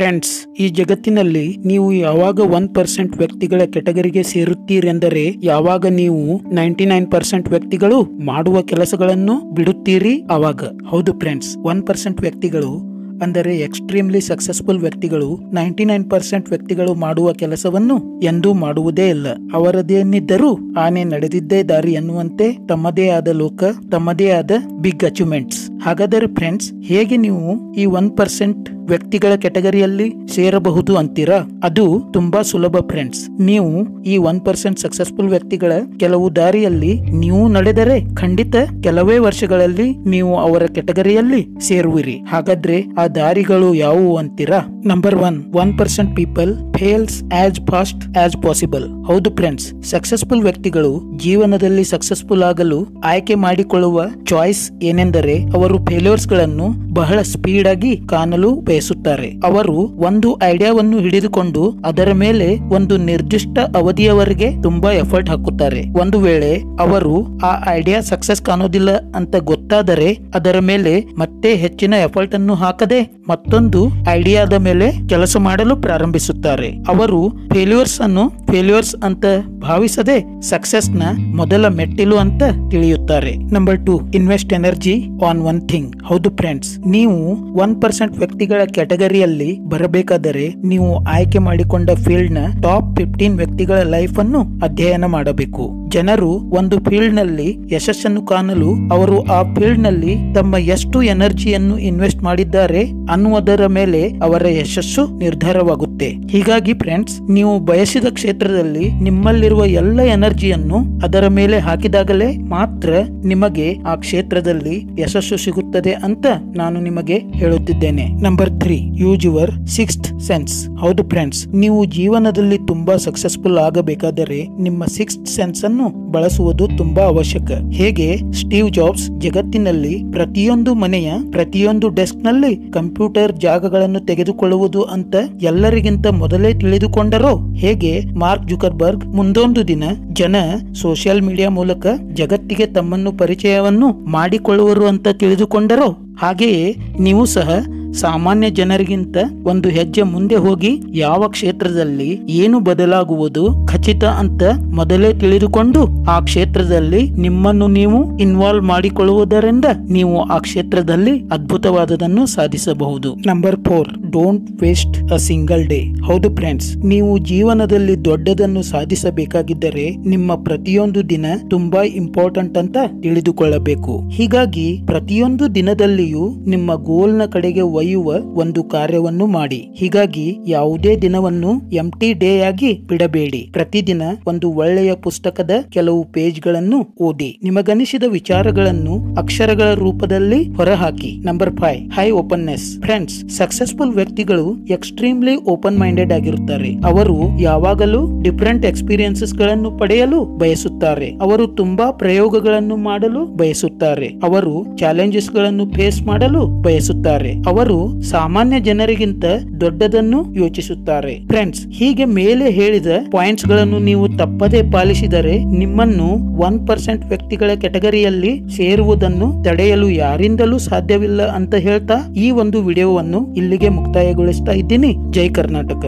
Friends, ಈ ಜಗತ್ತಿನಲ್ಲಿ ನೀವು ಯಾವಾಗ 1% ವ್ಯಕ್ತಿಗಳ ಕೆಟಗರಿಗೆ ಸೇರುತ್ತೀರೆಂದರೆ ಯಾವಾಗ ನೀವು 99% ವ್ಯಕ್ತಿಗಳು ಮಾಡುವ ಕೆಲಸಗಳನ್ನು ಬಿಡುತ್ತೀರಿ ಆವಾಗ. ಹೌದು ಫ್ರೆಂಡ್ಸ್, 1% ವ್ಯಕ್ತಿಗಳು ಅಂದರೆ ಎಕ್ಸ್ಟ್ರೀಮ್ಲಿ ಸಕ್ಸಸ್ಫುಲ್ ವ್ಯಕ್ತಿಗಳು 99% ವ್ಯಕ್ತಿಗಳು ಮಾಡುವ ಕೆಲಸವನ್ನು ಎಂದೂ ಮಾಡುವುದೇ ಇಲ್ಲ. ಅವರದೇನಿದ್ದರೂ ಆನೆ ನಡೆದಿದ್ದೇ ದಾರಿ ಎನ್ನುವಂತೆ ತಮ್ಮದೇ ಆದ ಲೋಕ, ತಮ್ಮದೇ ಆದ ಬಿಗ್ ಅಚೀವ್ಮೆಂಟ್ಸ್. ಹಾಗಾದರೆ ಫ್ರೆಂಡ್ಸ್, ಹೇಗೆ ನೀವು ಈ 1% ವ್ಯಕ್ತಿಗಳ ಕೆಟಗರಿಯಲ್ಲಿ ಸೇರಬಹುದು ಅಂತೀರಾ? ಅದು ತುಂಬಾ ಸುಲಭ ಫ್ರೆಂಡ್ಸ್. ನೀವು ಈ 1% ಸಕ್ಸಸ್ಫುಲ್ ವ್ಯಕ್ತಿಗಳ ಕೆಲವು ದಾರಿಯಲ್ಲಿ ನೀವು ನಡೆದರೆ ಖಂಡಿತ ಕೆಲವೇ ವರ್ಷಗಳಲ್ಲಿ ನೀವು ಅವರ ಕೆಟಗರಿಯಲ್ಲಿ ಸೇರುವಿರಿ. ಹಾಗಾದ್ರೆ ಆ ದಾರಿಗಳು ಯಾವುವು ಅಂತೀರಾ? Number 1% people fails as fast as possible. ಹೌದು ಫ್ರೆಂಡ್ಸ್, ಸಕ್ಸಸ್ಫುಲ್ ವ್ಯಕ್ತಿಗಳು ಜೀವನದಲ್ಲಿ ಸಕ್ಸಸ್ಫುಲ್ ಆಗಲು ಆಯ್ಕೆ ಮಾಡಿಕೊಳ್ಳುವ ಚಾಯ್ಸ್ ಏನೆಂದರೆ ಅವರು ಫೇಲ್ಯೂರ್ಸ್ ಗಳನ್ನು ಬಹಳ ಸ್ಪೀಡ್ ಆಗಿ ಕಾಣಲು ಬಯಸುತ್ತಾರೆ. ಅವರು ಒಂದು ಐಡಿಯಾವನ್ನು ಹಿಡಿದುಕೊಂಡು ಅದರ ಮೇಲೆ ಒಂದು ನಿರ್ದಿಷ್ಟ ಅವಧಿಯವರೆಗೆ ತುಂಬಾ ಎಫರ್ಟ್ ಹಾಕುತ್ತಾರೆ. ಒಂದು ವೇಳೆ ಅವರು ಆ ಐಡಿಯಾ ಸಕ್ಸಸ್ ಕಾಣೋದಿಲ್ಲ ಅಂತ ಗೊತ್ತಾದರೆ ಅದರ ಮೇಲೆ ಮತ್ತೆ ಹೆಚ್ಚಿನ ಎಫರ್ಟ್ ಅನ್ನು ಹಾಕದೆ ಮತ್ತೊಂದು ಐಡಿಯಾದ ಮೇಲೆ ಕೆಲಸ ಮಾಡಲು ಪ್ರಾರಂಭಿಸುತ್ತಾರೆ. ಅವರು ಫೇಲ್ಯೂರ್ಸ್ ಅಂತ ಭಾವಿಸದೆ ಸಕ್ಸಸ್ ನ ಮೊದಲ ಮೆಟ್ಟಿಲು ಅಂತ ತಿಳಿಯುತ್ತಾರೆ. Number 2, invest energy on one thing. ಹೌದು ಫ್ರೆಂಡ್ಸ್, ನೀವು 1% ವ್ಯಕ್ತಿಗಳ ಕೆಟಗರಿಯಲ್ಲಿ ಬರಬೇಕಾದರೆ ನೀವು ಆಯ್ಕೆ ಮಾಡಿಕೊಂಡ ಫೀಲ್ಡ್ ನ ಟಾಪ್ 15 ವ್ಯಕ್ತಿಗಳ ಲೈಫ್ ಅನ್ನು ಅಧ್ಯಯನ ಮಾಡಬೇಕು. ಜನರು ಒಂದು ಫೀಲ್ಡ್ ನಲ್ಲಿ ಯಶಸ್ಸನ್ನು ಕಾಣಲು ಅವರು ಆ ಫೀಲ್ಡ್ ನಲ್ಲಿ ತಮ್ಮ ಎಷ್ಟು ಎನರ್ಜಿಯನ್ನು ಇನ್ವೆಸ್ಟ್ ಮಾಡಿದ್ದಾರೆ ಅನ್ನುವುದರ ಮೇಲೆ ಅವರ ಯಶಸ್ಸು ನಿರ್ಧಾರವಾಗುತ್ತೆ. ಹೀಗಾಗಿ ಫ್ರೆಂಡ್ಸ್, ನೀವು ಬಯಸಿದ ಕ್ಷೇತ್ರದಲ್ಲಿ ನಿಮ್ಮಲ್ಲಿರುವ ಎಲ್ಲ ಎನರ್ಜಿಯನ್ನು ಅದರ ಮೇಲೆ ಹಾಕಿದಾಗಲೇ ಮಾತ್ರ ನಿಮಗೆ ಆ ಕ್ಷೇತ್ರದಲ್ಲಿ ಯಶಸ್ಸು ಸಿಗುತ್ತದೆ ಅಂತ ನಾನು ನಿಮಗೆ ಹೇಳುತ್ತಿದ್ದೇನೆ. Number 3, use your sixth sense. ಹೌದು ಫ್ರೆಂಡ್ಸ್, ನೀವು ಜೀವನದಲ್ಲಿ ತುಂಬಾ ಸಕ್ಸಸ್ಫುಲ್ ಆಗಬೇಕಾದರೆ ನಿಮ್ಮ ಸಿಕ್ಸ್ತ್ ಸೆನ್ಸ್ ಅನ್ನು ಬಳಸುವುದು ತುಂಬಾ ಅವಶ್ಯಕ. ಹೇಗೆ ಸ್ಟೀವ್ ಜಾಬ್ಸ್ ಜಗತ್ತಿನಲ್ಲಿ ಪ್ರತಿಯೊಂದು ಮನೆಯ ಪ್ರತಿಯೊಂದು ಡೆಸ್ಕ್ ನಲ್ಲಿ ಕಂಪ್ಯೂಟರ್ ಜಾಗಗಳನ್ನು ತೆಗೆದುಕೊಳ್ಳುವುದು ಅಂತ ಎಲ್ಲರಿಗಿಂತ ಮೊದಲೇ ತಿಳಿದುಕೊಂಡರೋ, ಹೇಗೆ ಮಾರ್ಕ್ ಜುಕರ್ಬರ್ಗ್ ಮುಂದೊಂದು ದಿನ ಜನ ಸೋಷಿಯಲ್ ಮೀಡಿಯಾ ಮೂಲಕ ಜಗತ್ತಿಗೆ ತಮ್ಮನ್ನು ಪರಿಚಯವನ್ನು ಮಾಡಿಕೊಳ್ಳುವರು ಅಂತ ತಿಳಿದುಕೊಂಡರೋ, ಹಾಗೆಯೇ ನೀವು ಸಹ ಸಾಮಾನ್ಯ ಜನರಿಗಿಂತ ಒಂದು ಹೆಜ್ಜೆ ಮುಂದೆ ಹೋಗಿ ಯಾವ ಕ್ಷೇತ್ರದಲ್ಲಿ ಏನು ಬದಲಾಗುವುದು ಖಚಿತ ಅಂತ ಮೊದಲೇ ತಿಳಿದುಕೊಂಡು ಆ ಕ್ಷೇತ್ರದಲ್ಲಿ ನಿಮ್ಮನ್ನು ನೀವು ಇನ್ವಾಲ್ವ್ ಮಾಡಿಕೊಳ್ಳುವುದರಿಂದ ನೀವು ಆ ಕ್ಷೇತ್ರದಲ್ಲಿ ಅದ್ಭುತವಾದದನ್ನು ಸಾಧಿಸಬಹುದು. Number 4, don't waste a single day. ಹೌದು ಫ್ರೆಂಡ್ಸ್, ನೀವು ಜೀವನದಲ್ಲಿ ದೊಡ್ಡದನ್ನು ಸಾಧಿಸಬೇಕಾಗಿದ್ದರೆ ನಿಮ್ಮ ಪ್ರತಿಯೊಂದು ದಿನ ತುಂಬಾ ಇಂಪಾರ್ಟೆಂಟ್ ಅಂತ ತಿಳಿದುಕೊಳ್ಳಬೇಕು. ಹೀಗಾಗಿ ಪ್ರತಿಯೊಂದು ದಿನದಲ್ಲಿಯೂ ನಿಮ್ಮ ಗೋಲ್ ನ ಕಡೆಗೆ ಒಯ್ಯುವ ಒಂದು ಕಾರ್ಯವನ್ನು ಮಾಡಿ. ಹೀಗಾಗಿ ಯಾವುದೇ ದಿನವನ್ನು ಎಂಟಿ ಡೇ ಆಗಿ ಬಿಡಬೇಡಿ. ಪ್ರತಿದಿನ ಒಂದು ಒಳ್ಳೆಯ ಪುಸ್ತಕದ ಕೆಲವು ಪೇಜ್ ಗಳನ್ನು ಓದಿ. ನಿಮಗನಿಸಿದ ವಿಚಾರಗಳನ್ನು ಅಕ್ಷರಗಳ ರೂಪದಲ್ಲಿ ಹೊರಹಾಕಿ. Number 5, high openness. Friends, successful ವ್ಯಕ್ತಿಗಳು ಎಕ್ಸ್ಟ್ರೀಮ್ಲಿ ಓಪನ್ ಮೈಂಡೆಡ್ ಆಗಿರುತ್ತಾರೆ. ಅವರು ಯಾವಾಗಲೂ ಡಿಫರೆಂಟ್ ಎಕ್ಸ್ಪೀರಿಯನ್ಸಸ್ ಗಳನ್ನು ಪಡೆಯಲು ಬಯಸುತ್ತಾರೆ. ಅವರು ತುಂಬಾ ಪ್ರಯೋಗಗಳನ್ನು ಮಾಡಲು ಬಯಸುತ್ತಾರೆ. ಅವರು ಚಾಲೆಂಜಸ್ ಗಳನ್ನು ಫೇಸ್ ಮಾಡಲು ಬಯಸುತ್ತಾರೆ. ಅವರು ಸಾಮಾನ್ಯ ಜನರಿಗಿಂತ ದೊಡ್ಡದನ್ನು ಯೋಚಿಸುತ್ತಾರೆ. ಫ್ರೆಂಡ್ಸ್, ಹೀಗೆ ಮೇಲೆ ಹೇಳಿದ ಪಾಯಿಂಟ್ಸ್ ಗಳನ್ನು ನೀವು ತಪ್ಪದೇ ಪಾಲಿಸಿದರೆ ನಿಮ್ಮನ್ನು 1% ವ್ಯಕ್ತಿಗಳ ಕೆಟಗರಿಯಲ್ಲಿ ಸೇರುವುದನ್ನು ತಡೆಯಲು ಯಾರಿಂದಲೂ ಸಾಧ್ಯವಿಲ್ಲ ಅಂತ ಹೇಳ್ತಾ ಈ ಒಂದು ವಿಡಿಯೋವನ್ನು ಇಲ್ಲಿಗೆ ಮುಕ್ತಾಯಗೊಳಿಸ್ತಾ ಇದ್ದೀನಿ. ಜೈ ಕರ್ನಾಟಕ.